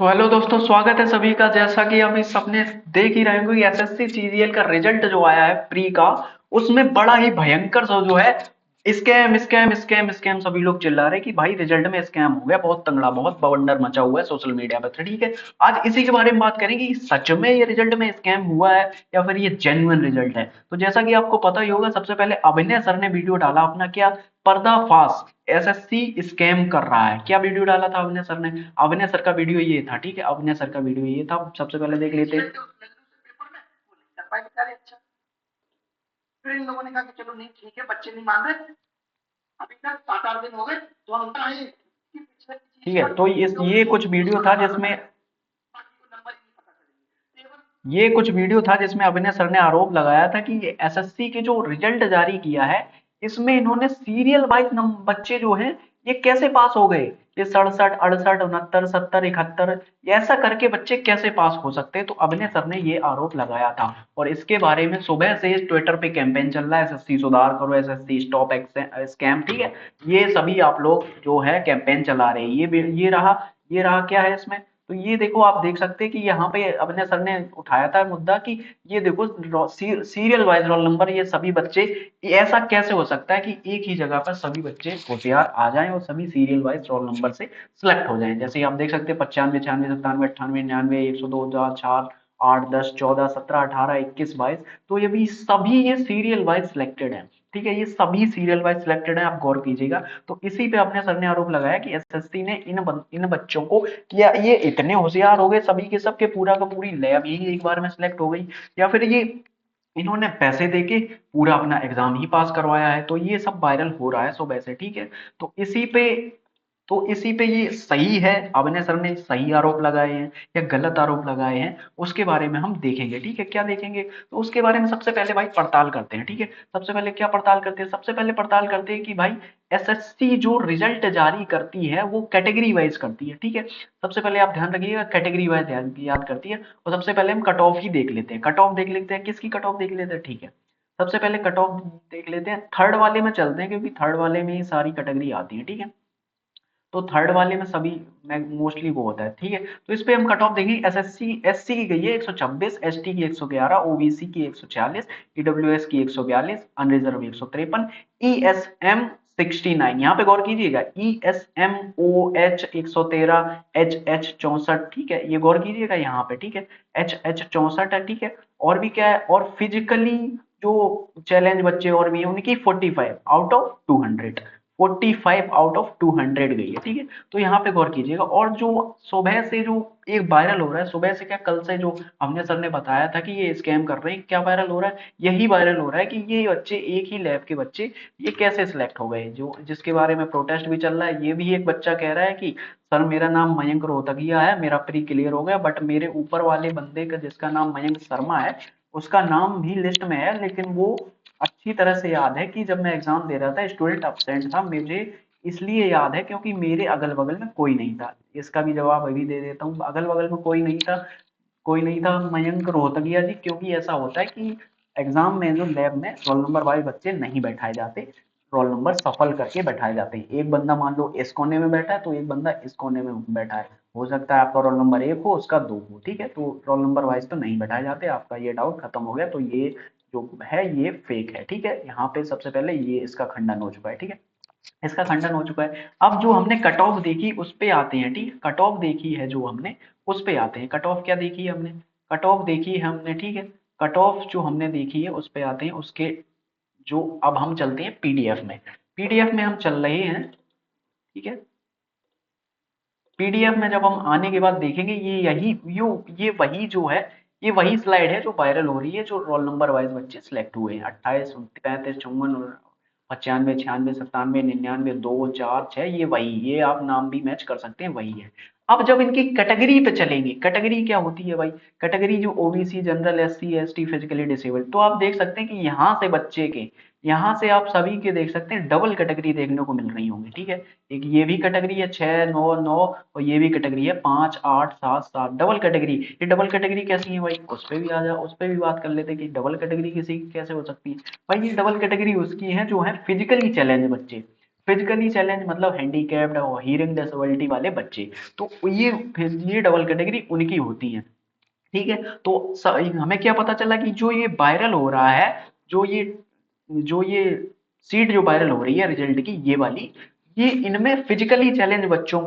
तो हेलो दोस्तों, स्वागत है सभी का। जैसा कि हम इस अपने देख ही रहे होंगे कि एसएससी सीजीएल का रिजल्ट जो आया है प्री का, उसमें बड़ा ही भयंकर सा जो है स्कैम स्कैम स्कैम स्कैम सभी लोग चिल्ला रहे हैं कि भाई रिजल्ट में स्कैम हो गया, बहुत तंगड़ा, बहुत बवंडर मचा हुआ है सोशल मीडिया पर। तो ठीक है, आज इसी के बारे में बात करेंगे कि सच में ये रिजल्ट में स्कैम हुआ है या फिर ये जेन्युइन रिजल्ट है। तो जैसा कि आपको पता ही होगा, सबसे पहले अभिनय सर ने वीडियो डाला अपना, क्या पर्दाफाश, एसएससी स्कैम कर रहा है। क्या वीडियो डाला था अभिनय सर ने? अभिनय सर का वीडियो ये था, ठीक है, अभिनय सर का वीडियो ये था। सबसे पहले देख लेते हैं। फिर इन लोगों ने कहा कि चलो नहीं ठीक है, बच्चे नहीं मान रहे, अभी तक 7-8 दिन हो गए तो हम आए कि पिछले, ठीक है। तो ये कुछ वीडियो था जिसमें ये कुछ वीडियो था जिसमें अभिनय सर ने आरोप लगाया था कि एसएससी के जो रिजल्ट जारी किया है, इसमें इन्होंने सीरियल वाइज बच्चे जो हैं ये कैसे पास हो गए। ये 67, 68, 69, 70, 71 ऐसा करके बच्चे कैसे पास हो सकते हैं। तो अभिनय सर ने ये आरोप लगाया था और इसके बारे में सुबह से ट्विटर पे कैंपेन चल रहा है, एसएससी सुधार करो, एसएससी स्टॉप स्कैम, ठीक है। ये सभी आप लोग जो है कैंपेन चला रहे हैं। ये रहा क्या है इसमें। तो ये देखो, आप देख सकते हैं कि यहाँ पे अपने सर ने उठाया था मुद्दा कि ये देखो सीरियल वाइज रोल नंबर, ये सभी बच्चे, ऐसा कैसे हो सकता है कि एक ही जगह पर सभी बच्चे होशियार आ जाएं और सभी सीरियल वाइज रोल नंबर से सिलेक्ट हो जाएं। जैसे आप देख सकते हैं 95, 96, 97, 98, 99, 102, 4, 8, 10, 14, 17, 18, 21, 22। तो ये भी सभी ये सीरियल वाइज सिलेक्टेड है, ठीक है। ये सभी सीरियल वाइज सिलेक्टेड है, आप गौर कीजिएगा। तो इसी पे अपने सर ने आरोप लगाया कि एसएससी ने इन बच्चों को, या ये इतने होशियार हो गए सभी के सब के, पूरा का पूरी लैब ही एक बार में सिलेक्ट हो गई, या फिर ये इन्होंने पैसे देके पूरा अपना एग्जाम ही पास करवाया है। तो ये सब वायरल हो रहा है सुबह से, ठीक है। तो इसी पे ये सही है, अभिनय सर ने सही आरोप लगाए हैं या गलत आरोप लगाए हैं, उसके बारे में हम देखेंगे, ठीक है। क्या देखेंगे? तो उसके बारे में सबसे पहले भाई पड़ताल करते हैं, ठीक है। सबसे पहले क्या पड़ताल करते हैं? सबसे पहले पड़ताल करते हैं कि भाई एसएससी जो रिजल्ट जारी करती है वो कैटेगरी वाइज करती है, ठीक है। सबसे पहले आप ध्यान रखिएगा, कैटेगरी वाइज याद करती है। और सबसे पहले हम कट ऑफ ही देख लेते हैं, कट ऑफ देख लेते हैं, किसकी कट ऑफ देख लेते हैं, ठीक है। सबसे पहले कट ऑफ देख लेते हैं, थर्ड वाले में चलते हैं क्योंकि थर्ड वाले में ही सारी कैटेगरी आती है, ठीक है। तो थर्ड वाले में सभी मोस्टली वो होता है, ठीक है। तो इस पे हम कट ऑफ देखेंगे। एसएससी एससी की गई है 126, एसटी की 111, ओबीसी की 146, ईडब्ल्यूएस की 142, अनरिजर्व 153, ईएसएम 69। यहाँ पे गौर कीजिएगा, ईएसएम ओएच 113, एच एच 64, ठीक है, ये गौर कीजिएगा यहाँ पे, ठीक है। एच एच 64 है, ठीक है। और भी क्या है, और फिजिकली जो चैलेंज बच्चे और भी हैं उनकी 45 आउट ऑफ 200, 45 आउट ऑफ 200 गई है, ठीक है। तो यहाँ पे गौर कीजिएगा। और जो सुबह से जो एक वायरल हो रहा है, सुबह से क्या, कल से जो हमने सर ने बताया था कि ये स्कैम कर रहे हैं, क्या वायरल हो रहा है? यही वायरल हो रहा है कि ये बच्चे, एक ही लैब के बच्चे, ये कैसे सिलेक्ट हो गए, जो जिसके बारे में प्रोटेस्ट भी चल रहा है। ये भी एक बच्चा कह रहा है कि सर मेरा नाम मयंक रोहतगिया है, मेरा प्री क्लियर हो गया, बट मेरे ऊपर वाले बंदे का जिसका नाम मयंक शर्मा है, उसका नाम भी लिस्ट में है, लेकिन वो अच्छी तरह से याद है कि जब मैं एग्जाम दे रहा था स्टूडेंट अब्सेंट था, मुझे इसलिए याद है क्योंकि मेरे अगल बगल में कोई नहीं था। इसका भी जवाब अभी दे देता हूँ, अगल बगल में कोई नहीं था। कोई नहीं था मयंक रोहतगिया जी, क्योंकि ऐसा होता है कि एग्जाम में जो लैब में रोल नंबर वाले बच्चे नहीं बैठाए जाते, रोल नंबर सफल करके बैठाए जाते हैं। एक बंदा मान लो इस कोने में बैठा है तो एक बंदा इस कोने में बैठा है, हो सकता है आपका रोल नंबर 1 हो, उसका 2 हो, ठीक है। तो रोल नंबर वाइज तो नहीं बैठाए जाते। आपका ये डाउट खत्म हो गया। तो ये जो है ये फेक है, ठीक है। यहाँ पे सबसे पहले ये इसका खंडन हो चुका है, ठीक है, इसका खंडन हो चुका है। अब जो हमने कट ऑफ देखी उस पे आते हैं, ठीक है। कट ऑफ देखी है जो हमने, उस पे आते हैं। कट ऑफ क्या देखी है हमने? कट ऑफ देखी है हमने, ठीक है। कट ऑफ जो हमने देखी है उस पे आते हैं। उसके जो अब हम चलते हैं पीडीएफ में, पीडीएफ में हम चल रहे हैं, ठीक है। पीडीएफ में जब हम आने के बाद देखेंगे, ये वही जो है, ये वही स्लाइड है जो वायरल हो रही है, जो रोल नंबर वाइज बच्चे सिलेक्ट हुए हैं, 28, 35, 54, 95, 96, 97, 99, 2, 4, 6, ये वही, ये आप नाम भी मैच कर सकते हैं, वही है। अब जब इनकी कैटेगरी पे चलेंगे, कैटेगरी क्या होती है भाई? कैटेगरी जो OBC, general, SC, ST, physically disabled, तो आप देख सकते हैं कि यहाँ से बच्चे के, यहाँ से आप सभी के देख सकते हैं डबल कैटेगरी देखने को मिल रही होंगी, ठीक है। एक ये भी कैटेगरी है 6, 9, 9, और ये भी कैटेगरी है 5, 8, 7, 7, डबल कैटेगरी। ये डबल कैटेगरी कैसी है भाई? उस पे भी आ जा, उस पे भी बात कर लेते हैं कि डबल कैटेगरी किसी की कैसे हो सकती है। भाई ये डबल कैटेगरी उसकी है जो है फिजिकली चैलेंज बच्चे, फिजिकली चैलेंज मतलब हैंडीकैप्ड और हियरिंग डिसेबिलिटी वाले बच्चे, तो ये डबल कैटेगरी उनकी होती है। ठीक है, तो हमें क्या पता चला कि जो ये वायरल हो रहा है, जो ये जो ये सीट जो वायरल हो रही है रिजल्ट की, ये वाली, ये इनमें फिजिकली चैलेंज बच्चों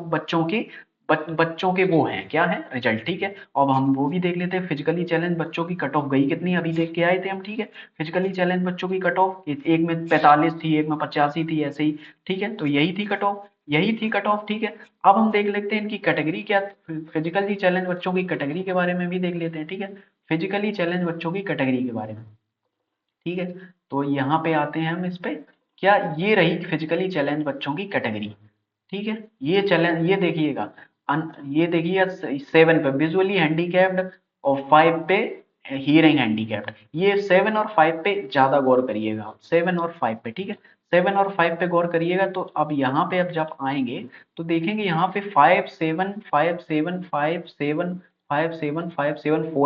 के वो हैं, क्या है, रिजल्ट। ठीक है, अब हम वो भी देख लेते हैं, फिजिकली चैलेंज बच्चों की कट ऑफ गई कितनी, अभी देख के आए थे हम। ठीक है, फिजिकली चैलेंज बच्चों की कट ऑफ एक में 45 थी, एक में 85 थी, ऐसे ही। ठीक है, तो यही थी कट ऑफ, यही थी कट ऑफ। ठीक है, अब हम देख लेते हैं इनकी कैटेगरी क्या, फिजिकली चैलेंज बच्चों की कैटेगरी के बारे में भी देख लेते हैं। ठीक है, फिजिकली चैलेंज बच्चों की कैटेगरी के बारे में। ठीक है, तो यहाँ पे आते हैं हम इस पे, क्या ये रही फिजिकली चैलेंज बच्चों की कैटेगरी। ठीक है, ये चैलेंज, ये देखिएगा, ये देखिए 7 पे विजुअली हैंडीकैप्ड और 5 पे हियरिंग हैंडीकैप्ड। ये 7 और 5 पे ज्यादा गौर करिएगा, 7 और 5 पे। ठीक है, 7 और 5 पे गौर करिएगा, तो अब यहाँ पे अब जब आएंगे तो देखेंगे यहाँ पे 5 7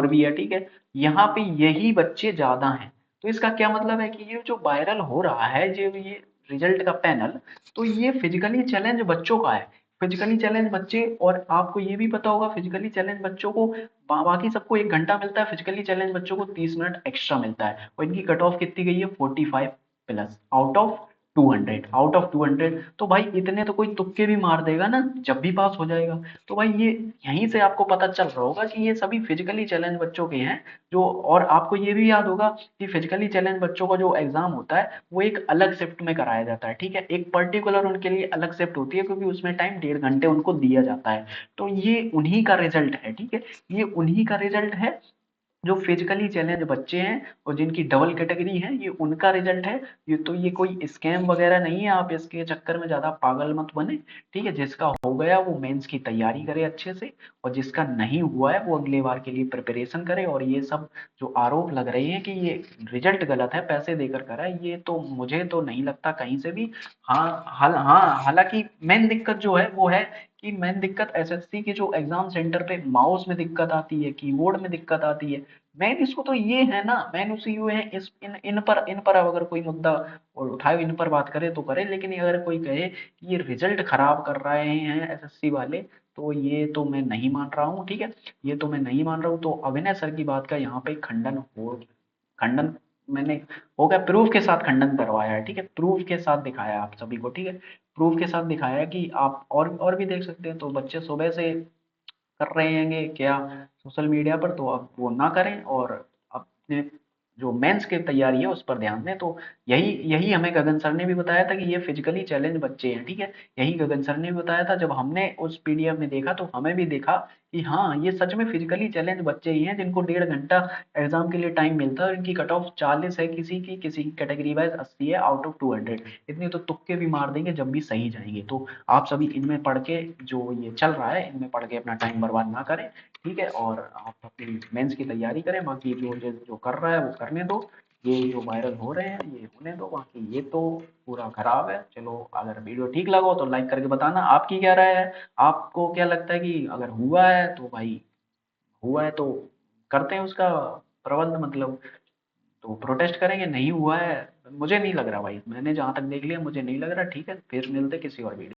भी है। ठीक है, यहाँ पे यही बच्चे ज्यादा हैं। तो इसका क्या मतलब है कि ये जो वायरल हो रहा है, जो ये रिजल्ट का पैनल, तो ये फिजिकली चैलेंज बच्चों का है। फिजिकली चैलेंज बच्चे, और आपको ये भी पता होगा फिजिकली चैलेंज बच्चों को बाकी सबको 1 घंटा मिलता है, फिजिकली चैलेंज बच्चों को 30 मिनट एक्स्ट्रा मिलता है, और इनकी कट ऑफ कितनी गई है, 45 plus out of 200, out of 200। तो भाई इतने तो कोई तुक्के भी मार देगा ना, जब भी पास हो जाएगा। तो भाई ये यहीं से आपको पता चल रहा होगा कि ये सभी फिजिकली चैलेंज बच्चों के हैं। जो, और आपको ये भी याद होगा कि फिजिकली चैलेंज बच्चों का जो एग्जाम होता है वो एक अलग शिफ्ट में कराया जाता है। ठीक है, एक पर्टिकुलर उनके लिए अलग शिफ्ट होती है, क्योंकि उसमें टाइम 1.5 घंटे उनको दिया जाता है। तो ये उन्हीं का रिजल्ट है। ठीक है, ये उन्हीं का रिजल्ट है जो फिजिकली चैलेंज बच्चे हैं, और जिनकी डबल कैटेगरी है, ये उनका रिजल्ट है। ये तो ये कोई स्कैम वगैरह नहीं है, आप इसके चक्कर में ज्यादा पागल मत बने। ठीक है, जिसका हो गया वो मेंस की तैयारी करे अच्छे से, और जिसका नहीं हुआ है वो अगले बार के लिए प्रिपरेशन करे। और ये सब जो आरोप लग रहे हैं कि ये रिजल्ट गलत है, पैसे देकर करा है, ये तो मुझे तो नहीं लगता कहीं से भी। हाँ, हालांकि मेन दिक्कत जो है वो है कि मेन दिक्कत एसएससी के जो एग्जाम सेंटर पे माउस में दिक्कत आती है, कीबोर्ड में दिक्कत आती है। मेन इसको तो ये है ना, मेन इशू ये है, इस इन पर अगर कोई मुद्दा और उठाए, इन पर बात करे तो करे, लेकिन अगर कोई कहे कि ये रिजल्ट खराब कर रहे हैं एसएससी वाले, तो ये तो मैं नहीं मान रहा हूँ। ठीक है, ये तो मैं नहीं मान रहा हूँ। तो अभिनय सर की बात का यहाँ पे खंडन मैंने हो गया, प्रूफ के साथ खंडन करवाया है। ठीक है, प्रूफ के साथ दिखाया आप सभी को। ठीक है, प्रूफ के साथ दिखाया है कि आप और भी देख सकते हैं। तो बच्चे सुबह से कर रहे हैंगे क्या सोशल मीडिया पर, तो आप वो ना करें, और अपने जो मेंस की तैयारी है उस पर ध्यान दें। तो यही यही हमें गगन सर ने भी बताया था कि ये फिजिकली चैलेंज बच्चे हैं। ठीक है, यही गगन सर ने भी बताया था, जब हमने उस पीडीएफ में देखा तो हमें भी देखा कि हाँ, ये सच में फिजिकली चैलेंज बच्चे ही हैं, जिनको 1.5 घंटा एग्जाम के लिए टाइम मिलता है, और इनकी कट ऑफ 40 है, किसी की कैटेगरी वाइज 80 है आउट ऑफ 200। इतने तो तुक्के भी मार देंगे जब भी सही जाएंगे। तो आप सभी इनमें पढ़ के, जो ये चल रहा है इनमें पढ़ के अपना टाइम बर्बाद ना करें। ठीक है, और आप अपनी मेंस की तैयारी करें, बाकी जो जो कर रहा है वो करने दो। ये जो वायरल हो रहे हैं ये होने दो, बाकी ये तो पूरा खराब है। चलो, अगर वीडियो ठीक लगा हो तो लाइक करके बताना आपकी क्या राय है। आपको क्या लगता है कि अगर हुआ है तो भाई, हुआ है तो करते हैं उसका प्रबंध, मतलब तो प्रोटेस्ट करेंगे। नहीं हुआ है, मुझे नहीं लग रहा भाई, मैंने जहां तक देख लिया मुझे नहीं लग रहा। ठीक है, फिर मिलते किसी और वीडियो।